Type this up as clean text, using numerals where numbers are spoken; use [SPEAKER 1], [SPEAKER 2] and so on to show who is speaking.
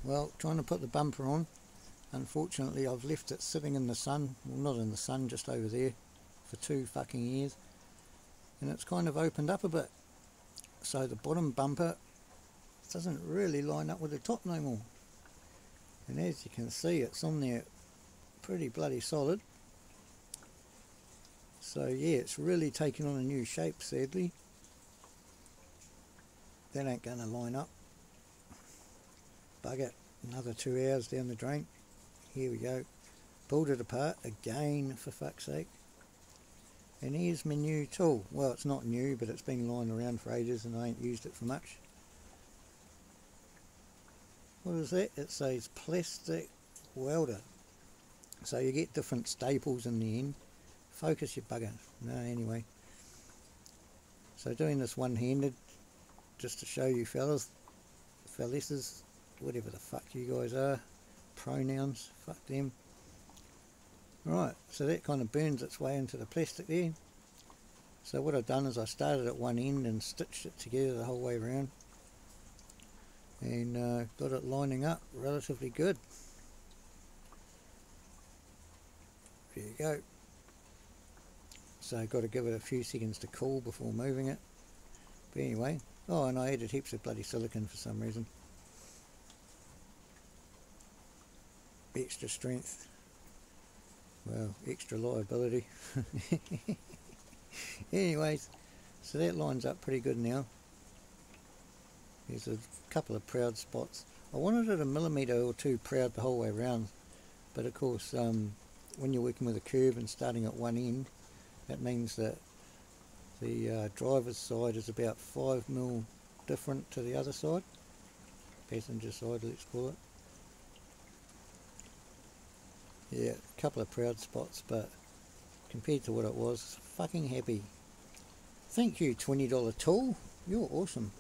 [SPEAKER 1] Well, trying to put the bumper on. Unfortunately, I've left it sitting in the sun. Well, not in the sun, just over there for 2 fucking years. And it's kind of opened up a bit. So the bottom bumper doesn't really line up with the top no more. And as you can see, it's on there pretty bloody solid. So yeah, it's really taken on a new shape, sadly. That ain't going to line up. Bugger, another 2 hours down the drain. Here we go. Pulled it apart again, for fuck's sake. And here's my new tool. Well, it's not new, but it's been lying around for ages and I ain't used it for much. What is that? It says plastic welder. So you get different staples in the end. Focus, you bugger. No, anyway. So doing this one-handed, just to show you fellas, fellasses, whatever the fuck you guys are, pronouns, fuck them. Right, so that kind of burns its way into the plastic there. So what I've done is I started at one end and stitched it together the whole way around. And got it lining up relatively good. There you go. So I've got to give it a few seconds to cool before moving it. But anyway, oh, and I added heaps of bloody silicone for some reason. Extra strength. Well, extra liability. Anyways, so that lines up pretty good now. There's a couple of proud spots. I wanted it a millimetre or two proud the whole way around, but of course when you're working with a curve and starting at one end, that means that the driver's side is about 5mm different to the other side, passenger side, let's call it. Yeah, a couple of proud spots, but compared to what it was, fucking happy. Thank you, $20 tool, you're awesome.